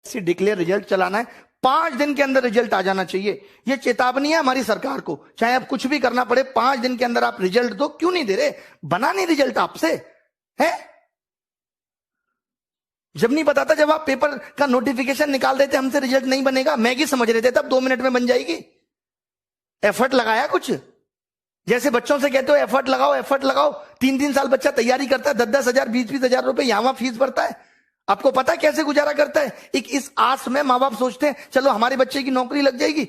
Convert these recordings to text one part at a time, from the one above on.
Declare result चलाना है, 5 दिन के अंदर रिजल्ट आ जाना चाहिए। ये चेतावनी है हमारी सरकार को, चाहे आप कुछ भी करना पड़े, 5 दिन के अंदर आप रिजल्ट दो। क्यों नहीं दे रहे? बना नहीं रिजल्ट आपसे है? जब नहीं बताता, जब आप पेपर का नोटिफिकेशन निकाल देते हमसे रिजल्ट नहीं बनेगा, मैगी समझ रहे थे तब 2 मिनट में बन जाएगी। एफर्ट लगाया कुछ? जैसे बच्चों से कहते हो एफर्ट लगाओ एफर्ट लगाओ, 3-3 साल बच्चा तैयारी करता है, 10-10 हजार 20-20 हजार रुपए यहां फीस भरता है। आपको पता है कैसे गुजारा करता है? एक इस आस में माँ बाप सोचते हैं चलो हमारे बच्चे की नौकरी लग जाएगी।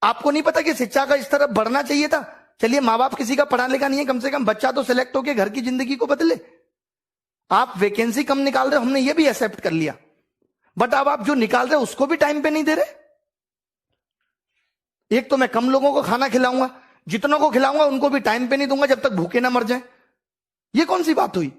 आपको नहीं पता कि शिक्षा का इस तरफ बढ़ना चाहिए था? चलिए माँ बाप किसी का पढ़ा लिखा नहीं है, कम से कम बच्चा तो सिलेक्ट होकर घर की जिंदगी को बदले। आप वैकेंसी कम निकाल रहे हो, हमने ये भी एक्सेप्ट कर लिया, बट अब आप जो निकाल रहे हो उसको भी टाइम पे नहीं दे रहे। एक तो मैं कम लोगों को खाना खिलाऊंगा, जितनों को खिलाऊंगा उनको भी टाइम पे नहीं दूंगा जब तक भूखे ना मर जाएं। ये कौन सी बात हुई?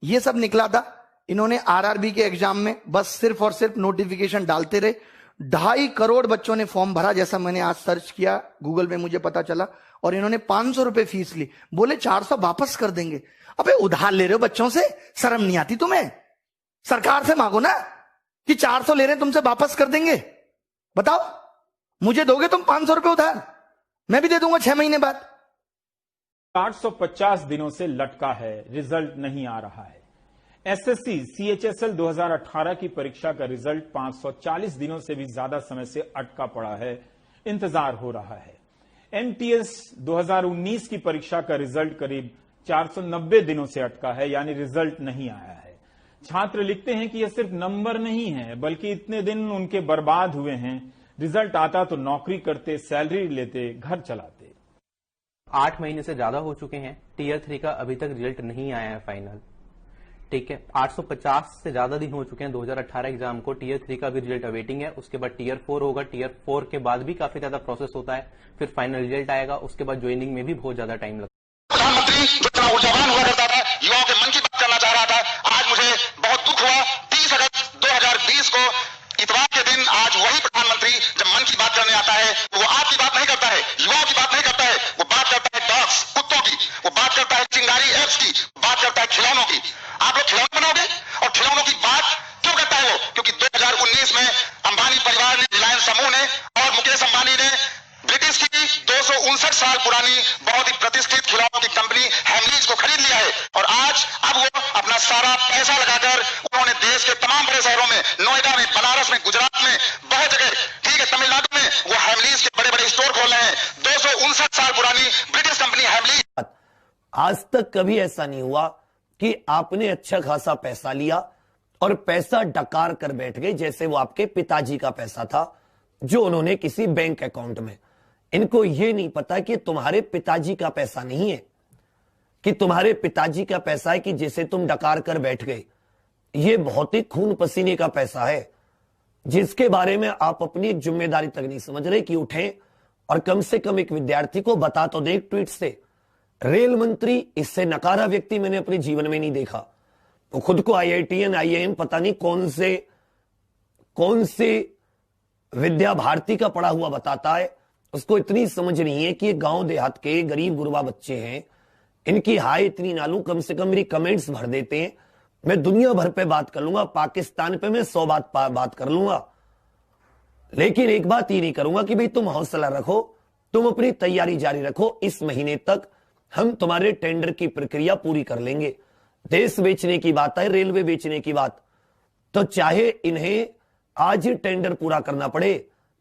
ये सब निकला था। इन्होंने आरआरबी के एग्जाम में बस सिर्फ और सिर्फ नोटिफिकेशन डालते रहे। 2.5 करोड़ बच्चों ने फॉर्म भरा, जैसा मैंने आज सर्च किया गूगल में मुझे पता चला, और इन्होंने 500 रुपए फीस ली। बोले 400 वापस कर देंगे। अबे उधार ले रहे हो बच्चों से, शर्म नहीं आती तुम्हें? सरकार से मांगो ना कि 400 ले रहे हैं तुमसे वापस कर देंगे। बताओ, मुझे दोगे तुम 500 रुपए उधार, मैं भी दे दूंगा 6 महीने बाद। 850 दिनों से लटका है, रिजल्ट नहीं आ रहा है। एसएससी सीएचएसएल 2018 की परीक्षा का रिजल्ट 540 दिनों से भी ज्यादा समय से अटका पड़ा है, इंतजार हो रहा है। एमटीएस 2019 की परीक्षा का रिजल्ट करीब 490 दिनों से अटका है, यानी रिजल्ट नहीं आया है। छात्र लिखते हैं कि यह सिर्फ नंबर नहीं है, बल्कि इतने दिन उनके बर्बाद हुए हैं। रिजल्ट आता तो नौकरी करते, सैलरी लेते, घर चलाते। 8 महीने से ज्यादा हो चुके हैं, टीयर 3 का अभी तक रिजल्ट नहीं आया है फाइनल। ठीक है, 850 से ज्यादा दिन हो चुके हैं 2018 एग्जाम को, टीयर 3 का भी रिजल्ट अवेटिंग है। उसके बाद टीयर 4 होगा, टीयर 4 के बाद भी काफी ज्यादा प्रोसेस होता है, फिर फाइनल रिजल्ट आएगा, उसके बाद ज्वाइनिंग में भी बहुत ज्यादा टाइम लगता है। प्रधानमंत्री जो इतना ऊर्जावान हुआ करता था, युवाओं के मन की बात करना चाह रहा था, आज मुझे बहुत दुख हुआ। 30 अगस्त 2020 को इतवार के दिन आज वही प्रधानमंत्री जब मन की बात करने आता है, वो आपकी बात नहीं करता है, युवाओं की बात नहीं करता है, वो बात करता है डॉग्स, कुत्तों की, वो बात करता है चिंगारी एप्स की, बात करता है खिलौनों की। आप लोग खिलौने बनाओगे? और खिलौनों की बात क्यों करता है वो? क्योंकि 2019 में अंबानी परिवार ने, रिलायंस समूह ने और मुकेश अंबानी ने ब्रिटिश की 259 साल पुरानी बहुत ही प्रतिष्ठित खिलौनों की कंपनी हेमलीज को खरीद लिया है। और आज अब वो अपना सारा पैसा लगाकर उन्होंने देश के तमाम बड़े शहरों में, नोएडा में, बनारस में, गुजरात में, बहुत जगह, ठीक है, तमिलनाडु में वो हेमलीज के बड़े बड़े स्टोर खोल रहे हैं। 259 साल पुरानी ब्रिटिश कंपनी हेमलीज। आज तक कभी ऐसा नहीं हुआ कि आपने अच्छा खासा पैसा लिया और पैसा डकार कर बैठ गए, जैसे वो आपके पिताजी का पैसा था जो उन्होंने किसी बैंक अकाउंट में। इनको यह नहीं पता कि तुम्हारे पिताजी का पैसा नहीं है, कि तुम्हारे पिताजी का पैसा है कि जिसे तुम डकार कर बैठ गए। यह बहुत ही खून पसीने का पैसा है, जिसके बारे में आप अपनी एक जिम्मेदारी तक नहीं समझ रहे कि उठें और कम से कम एक विद्यार्थी को बता तो दे। ट्वीट से रेल मंत्री, इससे नकारा व्यक्ति मैंने अपने जीवन में नहीं देखा। वो खुद को IITN IIM पता नहीं कौन से विद्या भारती का पढ़ा हुआ बताता है। उसको इतनी समझ नहीं है कि ये गांव देहात के गरीब गुरबा बच्चे हैं, इनकी हाय इतनी ना लूं, कम से कम मेरी कमेंट्स भर देते हैं। मैं दुनिया भर पे बात कर लूंगा, पाकिस्तान पे मैं 100 बात कर लूंगा, लेकिन एक बात ये नहीं करूंगा कि भाई तुम हौसला रखो, तुम अपनी तैयारी जारी रखो, इस महीने तक हम तुम्हारे टेंडर की प्रक्रिया पूरी कर लेंगे। देश बेचने की बात है, रेलवे बेचने की बात, तो चाहे इन्हें आज ही टेंडर पूरा करना पड़े,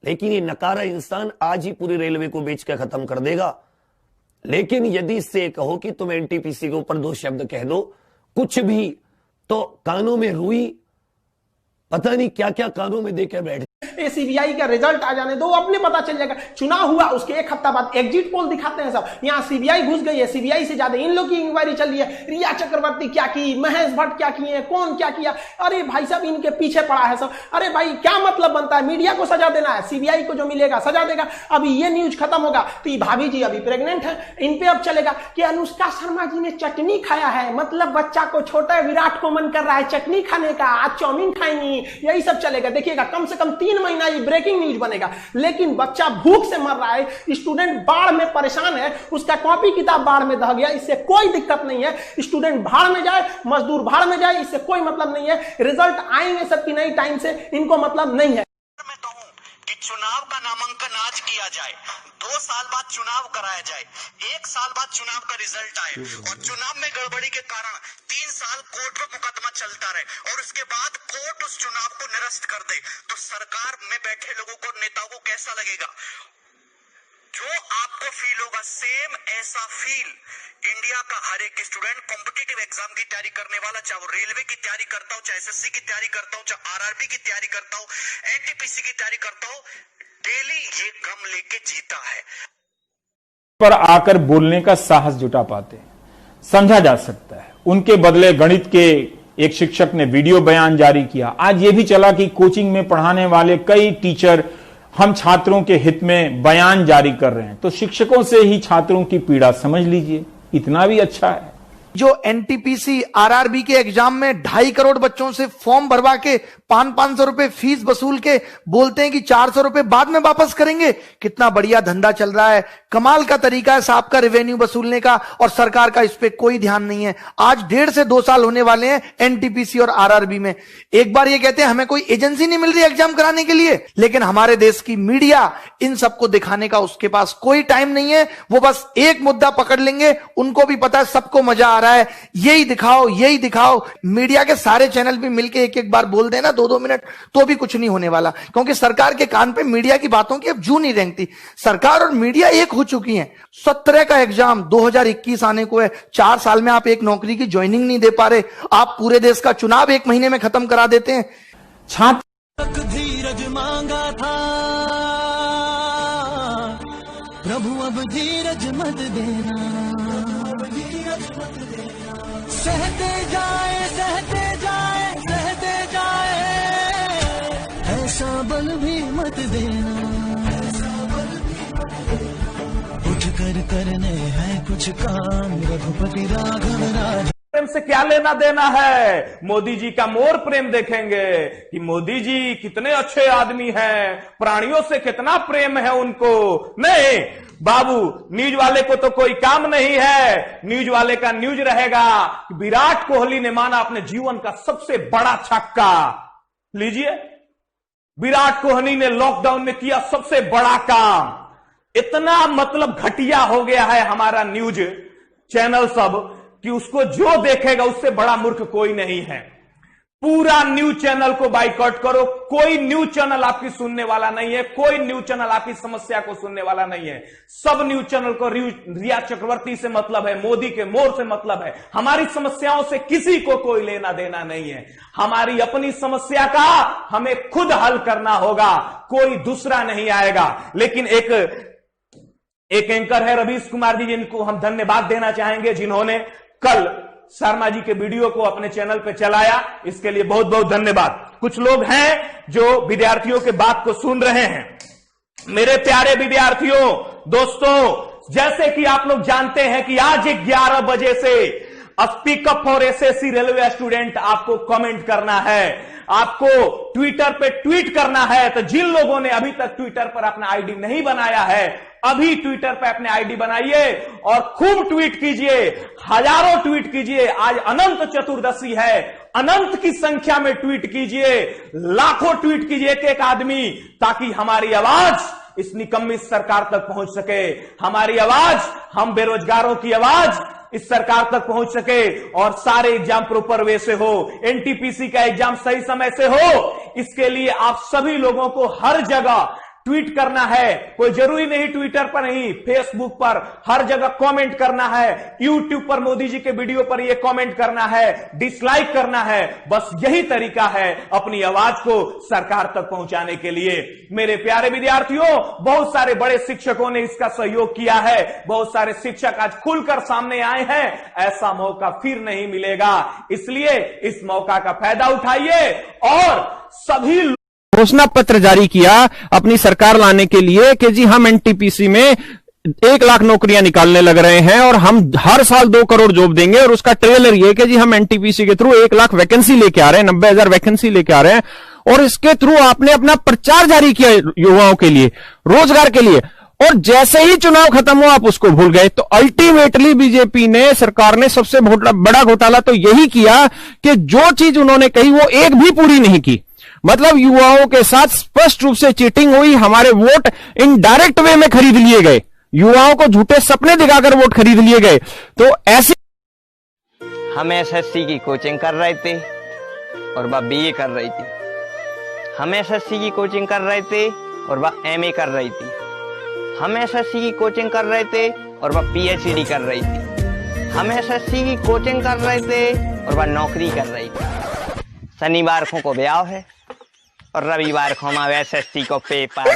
लेकिन ये नकारा इंसान आज ही पूरी रेलवे को बेच कर खत्म कर देगा। लेकिन यदि इससे कहो कि तुम NTPC के ऊपर 2 शब्द कह दो, कुछ भी, तो कानों में रुई, पता नहीं क्या क्या कानों में देकर बैठ। सीबीआई का रिजल्ट आ जाने दो, अपने पता चल जाएगा। चुनाव हुआ उसके 1 हफ्ता बाद एग्जिट पोल दिखाते हैं सब, यहाँ सीबीआई घुस गई है, सीबीआई से ज्यादा इन लोग की इंक्वायरी चल रही है। रिया चक्रवर्ती क्या की, महेश भट्ट क्या किए, कौन क्या किया, अरे भाई साहब इनके पीछे पड़ा है सब। अरे भाई क्या मतलब बनता है? मीडिया को सजा देना है, सीबीआई को जो मिलेगा सजा देगा। अभी ये न्यूज खत्म होगा तो ये भाभी जी अभी प्रेग्नेंट है, इन पे अब चलेगा कि अनुष्का शर्मा जी ने चटनी खाया है, मतलब बच्चा को छोटा विराट को मन कर रहा है चटनी खाने का, आज चाउमीन खाएंगी, यही सब चलेगा। देखिएगा कम से कम 3 3 महीना ये ब्रेकिंग न्यूज बनेगा। लेकिन बच्चा भूख से मर रहा है, स्टूडेंट बाढ़ में परेशान है, उसका कॉपी किताब बाढ़ में दह गया, इससे कोई दिक्कत नहीं है। स्टूडेंट भाड़ में जाए, मजदूर भाड़ में जाए, इससे कोई मतलब नहीं है। रिजल्ट आएंगे सबकी नई टाइम से, इनको मतलब नहीं है। मैं कहूं कि चुनाव का नामांकन आज किया जाए, 2 साल बाद चुनाव कराया जाए, 1 साल बाद चुनाव का रिजल्ट आए और चुनाव में गड़बड़ी के कारण 3 साल कोर्ट में मुकदमा चलता रहे और उसके बाद कोर्ट उस चुनाव को निरस्त कर दे, तो सरकार में बैठे लोगों को, नेताओं को कैसा लगेगा? जो आपको फील होगा सेम ऐसा फील इंडिया का हर एक स्टूडेंट कॉम्पिटिटिव एग्जाम की तैयारी करने वाला, चाहे वो रेलवे की तैयारी करता हो, चाहे एसएससी की तैयारी करता हो, चाहे आरआरबी की तैयारी करता हो, एनटीपीसी की तैयारी करता हो, डेली ये गम लेके जीता है। पर आकर बोलने का साहस जुटा पाते हैं, समझा जा सकता है। उनके बदले गणित के एक शिक्षक ने वीडियो बयान जारी किया। आज यह भी चला कि कोचिंग में पढ़ाने वाले कई टीचर हम छात्रों के हित में बयान जारी कर रहे हैं, तो शिक्षकों से ही छात्रों की पीड़ा समझ लीजिए, इतना भी अच्छा है। जो एनटीपीसी आरआरबी के एग्जाम में 2.5 करोड़ बच्चों से फॉर्म भरवा के 500 रुपए फीस वसूल के बोलते हैं कि 400 रुपए बाद में वापस करेंगे। कितना बढ़िया धंधा चल रहा है, कमाल का तरीका है साहब का रेवेन्यू वसूलने का, और सरकार का इस पे कोई ध्यान नहीं है। आज 1.5 से 2 साल होने वाले हैं एनटीपीसी और आरआरबी में। एक बार ये कहते हैं हमें कोई एजेंसी नहीं मिल रही एग्जाम कराने के लिए, लेकिन हमारे देश की मीडिया इन सबको दिखाने का उसके पास कोई टाइम नहीं है। वो बस एक मुद्दा पकड़ लेंगे, उनको भी पता है सबको मजा आ रहा है, यही दिखाओ यही दिखाओ। मीडिया के सारे चैनल भी मिलके एक बार बोल देना 2-2 मिनट, तो भी कुछ नहीं होने वाला, क्योंकि सरकार के कान पे मीडिया की बातों की अब जू नहीं रेंगती। सरकार और मीडिया एक हो चुकी हैं। 17 का एग्जाम 2021 आने को है, 4 साल में आप एक नौकरी की ज्वाइनिंग नहीं दे पा रहे। आप पूरे देश का चुनाव 1 महीने में खत्म करा देते हैं। छात्र धीरज मांगा था प्रभु, अब धीरज मत देना, सहते जाए सहते जाए सहते जाए, ऐसा बल भी मत देना, उठ कर करने हैं कुछ काम, रघुपति राघव राज। प्रेम से क्या लेना देना है? मोदी जी का मोर प्रेम देखेंगे कि मोदी जी कितने अच्छे आदमी हैं, प्राणियों से कितना प्रेम है उनको। नहीं बाबू, न्यूज वाले को तो कोई काम नहीं है। न्यूज वाले का न्यूज रहेगा कि विराट कोहली ने माना अपने जीवन का सबसे बड़ा छक्का। लीजिए, विराट कोहली ने लॉकडाउन में किया सबसे बड़ा काम। इतना मतलब घटिया हो गया है हमारा न्यूज चैनल सब कि उसको जो देखेगा उससे बड़ा मूर्ख कोई नहीं है। पूरा न्यूज चैनल को बाइकआउट करो, कोई न्यूज चैनल आपकी सुनने वाला नहीं है, कोई न्यूज चैनल आपकी समस्या को सुनने वाला नहीं है। सब न्यूज चैनल को रिया चक्रवर्ती से मतलब है, मोदी के मोर से मतलब है। हमारी समस्याओं से किसी को कोई लेना देना नहीं है। हमारी अपनी समस्या का हमें खुद हल करना होगा, कोई दूसरा नहीं आएगा। लेकिन एक एंकर है रवीश कुमार जी, जिनको हम धन्यवाद देना चाहेंगे, जिन्होंने कल शर्मा जी के वीडियो को अपने चैनल पे चलाया, इसके लिए बहुत बहुत धन्यवाद। कुछ लोग हैं जो विद्यार्थियों के बात को सुन रहे हैं। मेरे प्यारे विद्यार्थियों, दोस्तों, जैसे कि आप लोग जानते हैं कि आज 11 बजे से speak up for SSC railway student आपको कमेंट करना है, आपको ट्विटर पे ट्वीट करना है। तो जिन लोगों ने अभी तक ट्विटर पर अपना आईडी नहीं बनाया है, अभी ट्विटर पे अपने आईडी बनाइए और खूब ट्वीट कीजिए, हजारों ट्वीट कीजिए। आज अनंत चतुर्दशी है, अनंत की संख्या में ट्वीट कीजिए, लाखों ट्वीट कीजिए एक एक आदमी, ताकि हमारी आवाज इस निकम्मी सरकार तक पहुंच सके। हमारी आवाज, हम बेरोजगारों की आवाज इस सरकार तक पहुंच सके और सारे एग्जाम प्रॉपर वे से हो, एनटीपीसी का एग्जाम सही समय से हो। इसके लिए आप सभी लोगों को हर जगह ट्वीट करना है। कोई जरूरी नहीं ट्विटर पर नहीं, फेसबुक पर हर जगह कमेंट करना है, यूट्यूब पर मोदी जी के वीडियो पर यह कमेंट करना है, डिसलाइक करना है। बस यही तरीका है अपनी आवाज को सरकार तक पहुंचाने के लिए। मेरे प्यारे विद्यार्थियों, बहुत सारे बड़े शिक्षकों ने इसका सहयोग किया है, बहुत सारे शिक्षक आज खुलकर सामने आए हैं। ऐसा मौका फिर नहीं मिलेगा, इसलिए इस मौका का फायदा उठाइए और सभी घोषणा पत्र जारी किया अपनी सरकार लाने के लिए कि जी हम एनटीपीसी में 1 लाख नौकरियां निकालने लग रहे हैं और हम हर साल 2 करोड़ जॉब देंगे। और उसका ट्रेलर ये कि जी हम एनटीपीसी के थ्रू 1 लाख वैकेंसी लेके आ रहे हैं, 90,000 वैकेंसी लेके आ रहे हैं। और इसके थ्रू आपने अपना प्रचार जारी किया युवाओं के लिए, रोजगार के लिए, और जैसे ही चुनाव खत्म हुआ आप उसको भूल गए। तो अल्टीमेटली बीजेपी ने, सरकार ने सबसे बड़ा घोटाला तो यही किया कि जो चीज उन्होंने कही वो एक भी पूरी नहीं की। मतलब युवाओं के साथ स्पष्ट रूप से चीटिंग हुई, हमारे वोट इनडायरेक्ट वे में खरीद लिए गए, युवाओं को झूठे सपने दिखाकर वोट खरीद लिए गए। तो ऐसी हम एसएससी की कोचिंग कर रहे थे और वह बीए कर रही थी। हम एसएससी की कोचिंग कर रहे थे और वह एमए कर रही थी। हम एसएससी की कोचिंग कर रहे थे और वह पीएचडी कर रही थी। हम एसएससी की कोचिंग कर रहे थे और वह नौकरी कर रही थी। शनिवार को ब्याह है और रविवार को हम एसएससी को पेपर।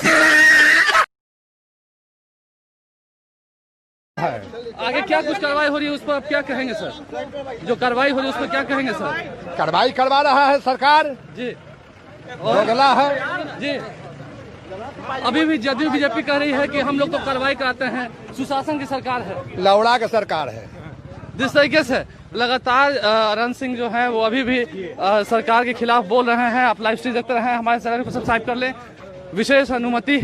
आगे क्या कुछ कार्रवाई हो रही है उस पर आप क्या कहेंगे सर? जो कार्रवाई हो रही है उस पर क्या कहेंगे सर? कार्रवाई करवा रहा है सरकार जी, दोगला है जी। अभी भी जदयू बीजेपी कह रही है कि हम लोग तो कार्रवाई कराते हैं, सुशासन की सरकार है, लौड़ा की सरकार है। जिस तरीके से लगातार अरन सिंह जो है वो अभी भी सरकार के खिलाफ बोल रहे हैं। आप लाइव स्ट्रीम देखते रहे, हमारे चैनल को सब्सक्राइब कर लें। विशेष अनुमति